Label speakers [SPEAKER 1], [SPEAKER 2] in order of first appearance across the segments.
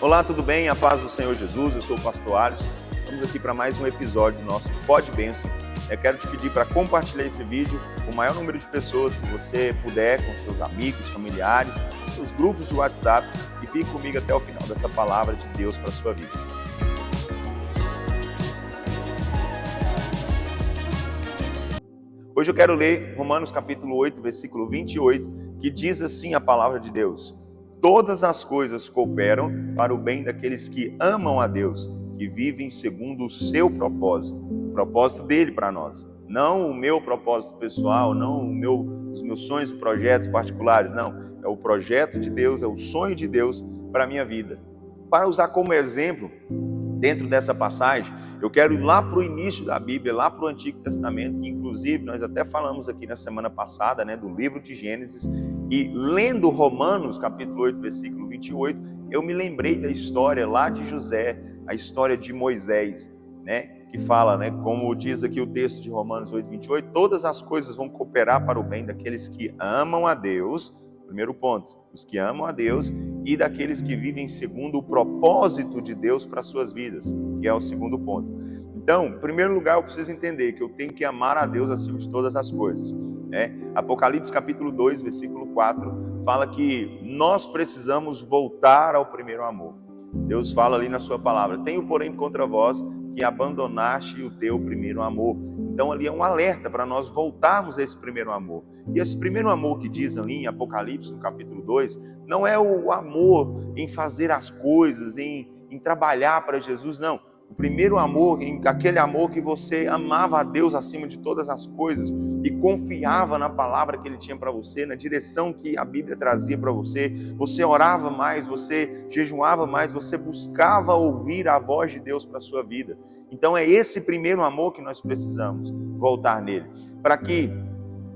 [SPEAKER 1] Olá, tudo bem? A paz do Senhor Jesus, eu sou o pastor Alisson. Estamos aqui para mais um episódio do nosso Pod Bênção. Eu quero te pedir para compartilhar esse vídeo com o maior número de pessoas que você puder, com seus amigos, familiares, com seus grupos de WhatsApp, e fique comigo até o final dessa palavra de Deus para a sua vida. Hoje eu quero ler Romanos capítulo 8, versículo 28, que diz assim a palavra de Deus: todas as coisas cooperam para o bem daqueles que amam a Deus, que vivem segundo o seu propósito, o propósito dele para nós. Não o meu propósito pessoal, não os meus sonhos e projetos particulares, não. É o projeto de Deus, é o sonho de Deus para a minha vida. Para usar como exemplo, dentro dessa passagem, eu quero ir lá para o início da Bíblia, lá para o Antigo Testamento, que inclusive nós até falamos aqui na semana passada, do livro de Gênesis, e lendo Romanos, capítulo 8, versículo 28, eu me lembrei da história lá de José, a história de Moisés, que fala, como diz aqui o texto de Romanos 8, 28, todas as coisas vão cooperar para o bem daqueles que amam a Deus, primeiro ponto, os que amam a Deus, e daqueles que vivem segundo o propósito de Deus para as suas vidas, que é o segundo ponto. Então, em primeiro lugar, eu preciso entender que eu tenho que amar a Deus acima de todas as coisas. Apocalipse capítulo 2, versículo 4, fala que nós precisamos voltar ao primeiro amor. Deus fala ali na sua palavra: tenho porém contra vós que abandonaste o teu primeiro amor. Então ali é um alerta para nós voltarmos a esse primeiro amor. E esse primeiro amor que diz ali em Apocalipse, no capítulo 2, não é o amor em fazer as coisas, em trabalhar para Jesus, não. O primeiro amor, aquele amor que você amava a Deus acima de todas as coisas e confiava na palavra que Ele tinha para você, na direção que a Bíblia trazia para você. Você orava mais, você jejuava mais, você buscava ouvir a voz de Deus para a sua vida. Então é esse primeiro amor que nós precisamos voltar nele. Para que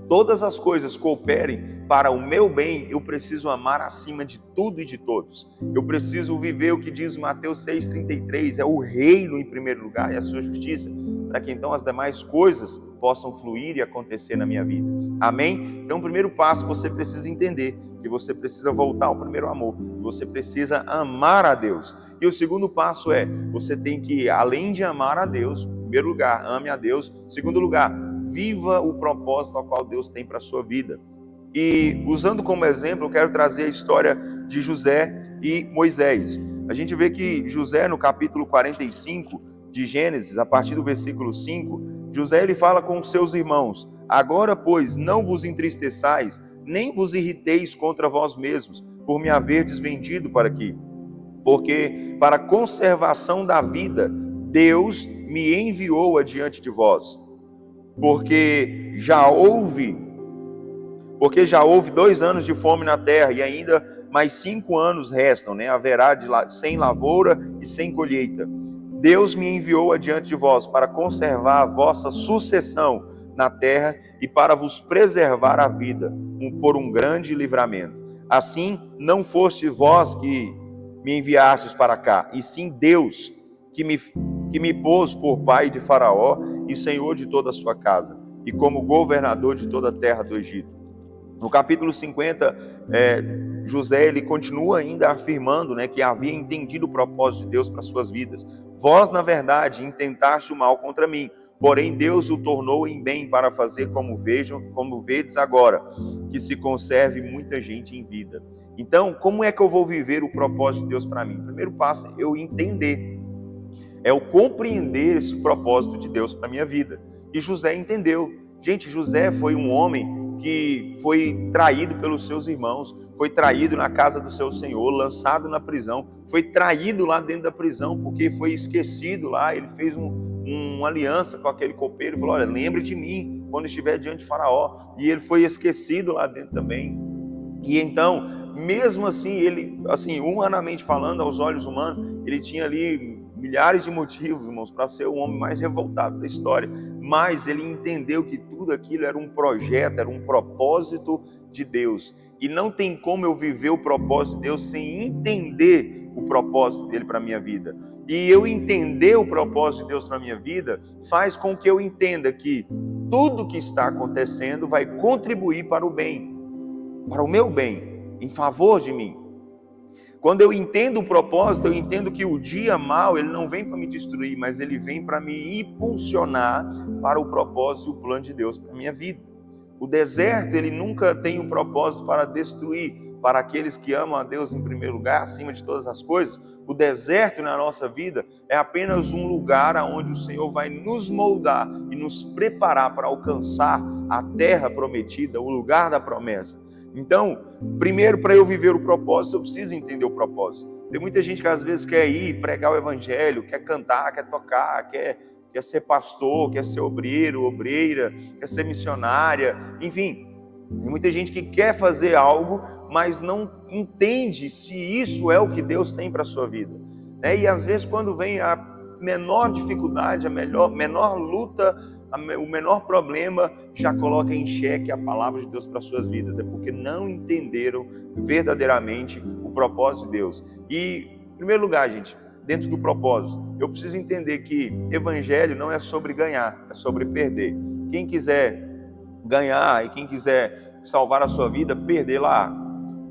[SPEAKER 1] todas as coisas cooperem para o meu bem, eu preciso amar acima de tudo e de todos. Eu preciso viver o que diz Mateus 6,33, é o reino em primeiro lugar e a sua justiça, para que então as demais coisas possam fluir e acontecer na minha vida. Amém? Então o primeiro passo, você precisa entender que você precisa voltar ao primeiro amor, você precisa amar a Deus. E o segundo passo é, você tem que, além de amar a Deus, em primeiro lugar, ame a Deus. Em segundo lugar, viva o propósito ao qual Deus tem para a sua vida. E usando como exemplo, eu quero trazer a história de José e Moisés. A gente vê que José, no capítulo 45 de Gênesis, a partir do versículo 5, José ele fala com os seus irmãos: agora, pois, não vos entristeçais, nem vos irriteis contra vós mesmos, por me haverdes vendido para aqui. Porque para a conservação da vida, Deus me enviou adiante de vós. Porque já houve 2 anos de fome na terra, e ainda mais 5 anos restam, haverá sem lavoura e sem colheita. Deus me enviou adiante de vós para conservar a vossa sucessão na terra e para vos preservar a vida por um grande livramento. Assim, não foste vós que me enviastes para cá, e sim Deus que me pôs por pai de Faraó e senhor de toda a sua casa, e como governador de toda a terra do Egito. No capítulo 50, José ele continua ainda afirmando que havia entendido o propósito de Deus para suas vidas. Vós, na verdade, intentaste o mal contra mim, porém Deus o tornou em bem para fazer como vedes agora, que se conserve muita gente em vida. Então, como é que eu vou viver o propósito de Deus para mim? O primeiro passo é eu entender, é eu compreender esse propósito de Deus para a minha vida. E José entendeu. Gente, José foi um homem que foi traído pelos seus irmãos, foi traído na casa do seu senhor, lançado na prisão, foi traído lá dentro da prisão, porque foi esquecido lá. Ele fez uma aliança com aquele copeiro, falou: olha, lembre de mim quando estiver diante de Faraó. E ele foi esquecido lá dentro também. E então, mesmo assim, ele, humanamente falando, aos olhos humanos, ele tinha ali milhares de motivos, irmãos, para ser o homem mais revoltado da história. Mas ele entendeu que tudo aquilo era um projeto, era um propósito de Deus. E não tem como eu viver o propósito de Deus sem entender o propósito dele para a minha vida. E eu entender o propósito de Deus para a minha vida faz com que eu entenda que tudo que está acontecendo vai contribuir para o bem, para o meu bem, em favor de mim. Quando eu entendo o propósito, eu entendo que o dia mau, ele não vem para me destruir, mas ele vem para me impulsionar para o propósito e o plano de Deus para a minha vida. O deserto, ele nunca tem um propósito para destruir. Para aqueles que amam a Deus em primeiro lugar, acima de todas as coisas, o deserto na nossa vida é apenas um lugar onde o Senhor vai nos moldar e nos preparar para alcançar a terra prometida, o lugar da promessa. Então, primeiro, para eu viver o propósito, eu preciso entender o propósito. Tem muita gente que às vezes quer ir pregar o evangelho, quer cantar, quer tocar, quer ser pastor, quer ser obreiro, obreira, quer ser missionária, enfim. Tem muita gente que quer fazer algo, mas não entende se isso é o que Deus tem para a sua vida. E às vezes quando vem a menor dificuldade, a menor luta, o menor problema, já coloca em xeque a palavra de Deus para as suas vidas. É porque não entenderam verdadeiramente o propósito de Deus. E, em primeiro lugar, gente, dentro do propósito, eu preciso entender que evangelho não é sobre ganhar, é sobre perder. Quem quiser ganhar e quem quiser salvar a sua vida, perder-la.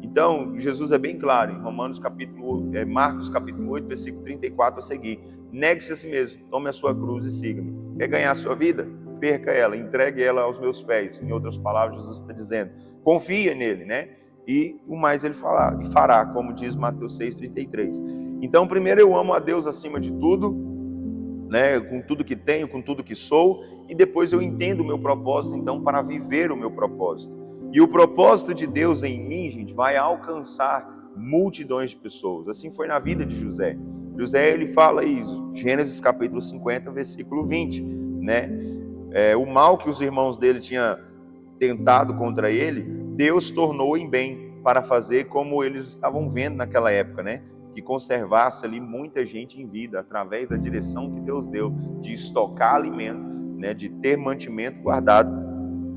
[SPEAKER 1] Então, Jesus é bem claro em Marcos capítulo 8, versículo 34 a seguir. Negue-se a si mesmo, tome a sua cruz e siga-me. Quer ganhar a sua vida? Perca ela, entregue ela aos meus pés. Em outras palavras, Jesus está dizendo, confia nele, né? E o mais ele fará, como diz Mateus 6,33. Então, primeiro eu amo a Deus acima de tudo, né, com tudo que tenho, com tudo que sou, e depois eu entendo o meu propósito, então, para viver o meu propósito. E o propósito de Deus em mim, gente, vai alcançar multidões de pessoas. Assim foi na vida de José. José, ele fala aí, Gênesis capítulo 50, versículo 20, né? O mal que os irmãos dele tinham tentado contra ele, Deus tornou em bem, para fazer como eles estavam vendo naquela época, né? Que conservasse ali muita gente em vida, através da direção que Deus deu, de estocar alimento, né, de ter mantimento guardado,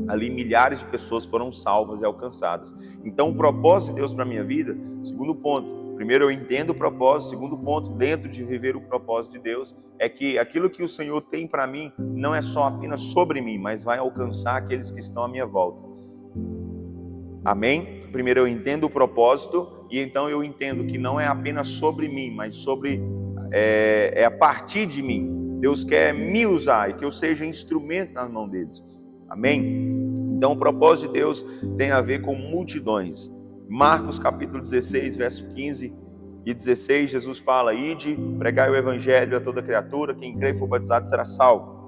[SPEAKER 1] ali milhares de pessoas foram salvas e alcançadas. Então o propósito de Deus para a minha vida, segundo ponto, primeiro eu entendo o propósito, segundo ponto, dentro de viver o propósito de Deus, é que aquilo que o Senhor tem para mim, não é só apenas sobre mim, mas vai alcançar aqueles que estão à minha volta. Amém? Primeiro eu entendo o propósito, e então eu entendo que não é apenas sobre mim, mas é a partir de mim. Deus quer me usar e que eu seja instrumento nas mãos deles. Amém? Então o propósito de Deus tem a ver com multidões. Marcos capítulo 16, verso 15 e 16, Jesus fala, ide, pregai o evangelho a toda criatura, quem crê e for batizado será salvo.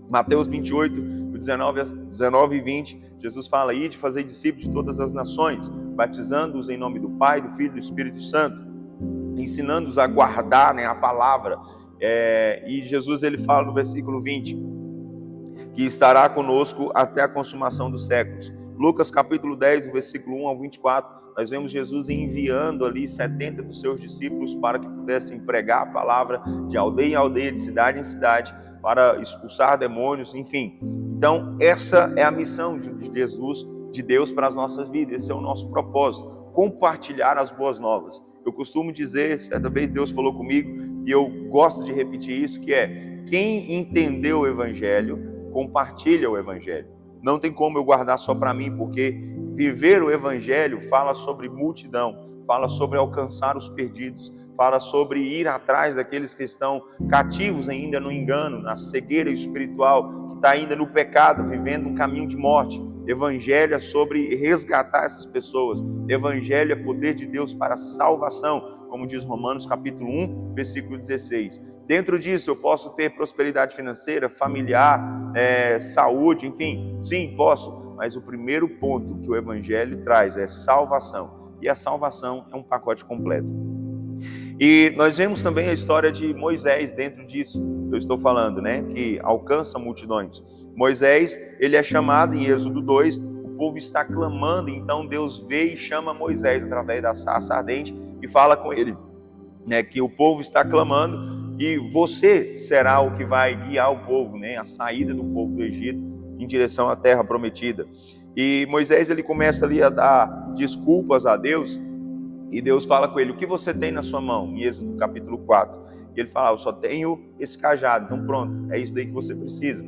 [SPEAKER 1] Mateus 28, 19 e 20, Jesus fala, ide, fazei discípulos de todas as nações, batizando-os em nome do Pai, do Filho e do Espírito Santo, ensinando-os a guardar, né, a palavra. E Jesus, ele fala no versículo 20, que estará conosco até a consumação dos séculos. Lucas capítulo 10, versículo 1 ao 24, nós vemos Jesus enviando ali 70 dos seus discípulos para que pudessem pregar a palavra de aldeia em aldeia, de cidade em cidade, para expulsar demônios, enfim. Então, essa é a missão de Jesus, de Deus para as nossas vidas. Esse é o nosso propósito, compartilhar as boas novas. Eu costumo dizer, certa vez Deus falou comigo, e eu gosto de repetir isso, que é, quem entendeu o Evangelho, compartilha o Evangelho. Não tem como eu guardar só para mim, porque viver o Evangelho fala sobre multidão, fala sobre alcançar os perdidos, fala sobre ir atrás daqueles que estão cativos ainda no engano, na cegueira espiritual, que está ainda no pecado, vivendo um caminho de morte. Evangelho é sobre resgatar essas pessoas. Evangelho é poder de Deus para a salvação, como diz Romanos capítulo 1, versículo 16. Dentro disso eu posso ter prosperidade financeira, familiar, saúde, enfim, sim, posso. Mas o primeiro ponto que o Evangelho traz é salvação. E a salvação é um pacote completo. E nós vemos também a história de Moisés dentro disso. Eu estou falando, né, que alcança multidões. Moisés, ele é chamado em Êxodo 2, o povo está clamando, então Deus vê e chama Moisés através da sarça ardente e fala com ele, né, que o povo está clamando e você será o que vai guiar o povo, né, a saída do povo do Egito em direção à terra prometida. E Moisés, ele começa ali a dar desculpas a Deus, e Deus fala com ele, o que você tem na sua mão? Em Êxodo capítulo 4. E ele fala, eu só tenho esse cajado. Então pronto, é isso daí que você precisa.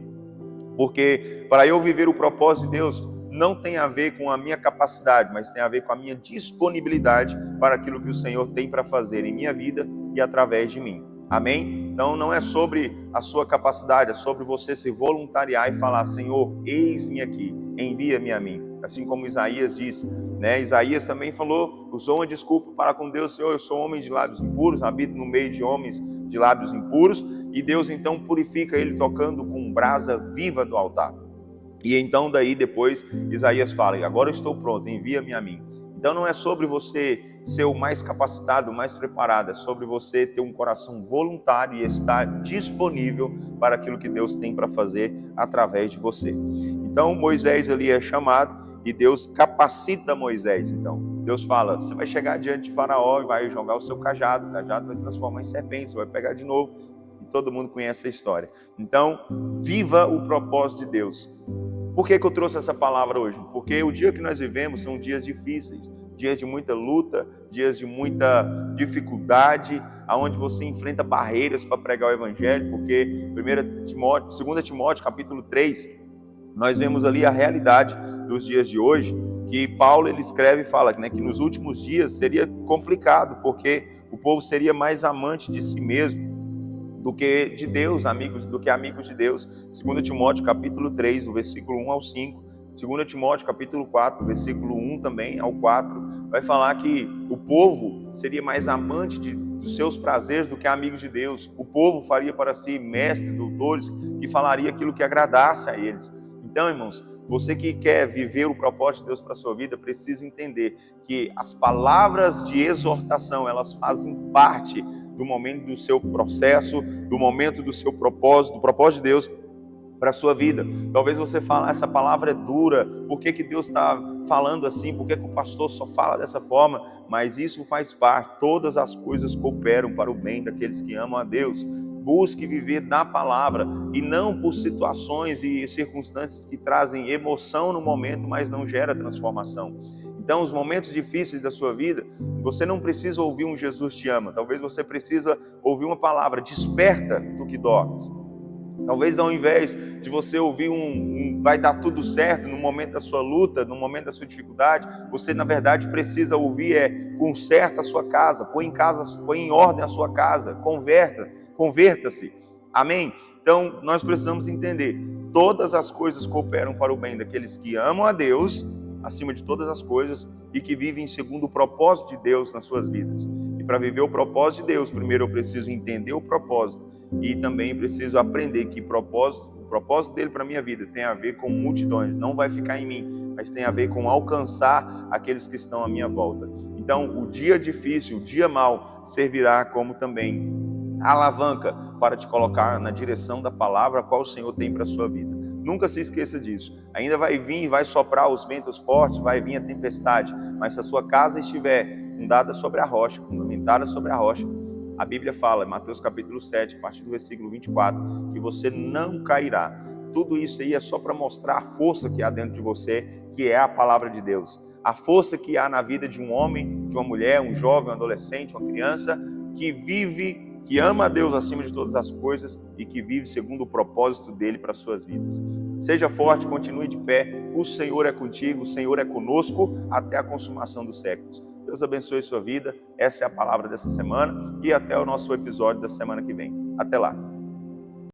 [SPEAKER 1] Porque para eu viver o propósito de Deus, não tem a ver com a minha capacidade, mas tem a ver com a minha disponibilidade para aquilo que o Senhor tem para fazer em minha vida e através de mim. Amém? Então não é sobre a sua capacidade, é sobre você se voluntariar e falar: Senhor, eis-me aqui, envia-me a mim. Assim como Isaías disse, né? Isaías também falou, usou uma desculpa para com Deus: Senhor, eu sou homem de lábios impuros, habito no meio de homens de lábios impuros, e Deus então purifica ele tocando com brasa viva do altar. E então daí depois Isaías fala: agora eu estou pronto, envia-me a mim. Então não é sobre você ser o mais capacitado, o mais preparado, é sobre você ter um coração voluntário e estar disponível para aquilo que Deus tem para fazer através de você. Então Moisés ali é chamado e Deus capacita Moisés. Então Deus fala: você vai chegar diante de Faraó e vai jogar o seu cajado, o cajado vai transformar em serpente, você vai pegar de novo. E todo mundo conhece a história. Então viva o propósito de Deus. Por que eu trouxe essa palavra hoje? Porque o dia que nós vivemos são dias difíceis, dias de muita luta, dias de muita dificuldade, aonde você enfrenta barreiras para pregar o evangelho, porque 2 Timóteo capítulo 3, nós vemos ali a realidade dos dias de hoje, que Paulo ele escreve e fala, né, que nos últimos dias seria complicado, porque o povo seria mais amante de si mesmo do que de Deus, amigos de Deus. 2 Timóteo capítulo 3, o versículo 1 ao 5, 2 Timóteo capítulo 4, versículo 1 também ao 4, vai falar que o povo seria mais amante dos seus prazeres do que amigo de Deus. O povo faria para si mestres, doutores, que falaria aquilo que agradasse a eles. Então, irmãos, você que quer viver o propósito de Deus para a sua vida, precisa entender que as palavras de exortação, elas fazem parte do momento do seu processo, do momento do seu propósito, do propósito de Deus para a sua vida. Talvez você fale: essa palavra é dura, por que Deus está falando assim, por que o pastor só fala dessa forma? Mas isso faz parte, todas as coisas cooperam para o bem daqueles que amam a Deus. Busque viver da palavra e não por situações e circunstâncias que trazem emoção no momento, mas não gera transformação. Então, os momentos difíceis da sua vida, você não precisa ouvir um Jesus te ama. Talvez você precisa ouvir uma palavra: desperta do que dormes. Talvez ao invés de você ouvir vai dar tudo certo no momento da sua luta, no momento da sua dificuldade, você na verdade precisa ouvir conserta a sua casa, põe em ordem a sua casa, converta-se. Amém? Então, nós precisamos entender, todas as coisas cooperam para o bem daqueles que amam a Deus, acima de todas as coisas, e que vivem segundo o propósito de Deus nas suas vidas. E para viver o propósito de Deus, primeiro eu preciso entender o propósito e também preciso aprender que o propósito dele para a minha vida tem a ver com multidões, não vai ficar em mim, mas tem a ver com alcançar aqueles que estão à minha volta. Então, o dia difícil, o dia mau, servirá como também alavanca para te colocar na direção da palavra qual o Senhor tem para a sua vida. Nunca se esqueça disso. Ainda vai vir, vai soprar os ventos fortes, vai vir a tempestade, mas se a sua casa estiver fundada sobre a rocha, fundamentada sobre a rocha, a Bíblia fala, em Mateus capítulo 7, a partir do versículo 24, que você não cairá. Tudo isso aí é só para mostrar a força que há dentro de você, que é a palavra de Deus. A força que há na vida de um homem, de uma mulher, um jovem, um adolescente, uma criança, que vive, que ama a Deus acima de todas as coisas e que vive segundo o propósito dele para as suas vidas. Seja forte, continue de pé, o Senhor é contigo, o Senhor é conosco até a consumação dos séculos. Deus abençoe sua vida, essa é a palavra dessa semana e até o nosso episódio da semana que vem. Até lá.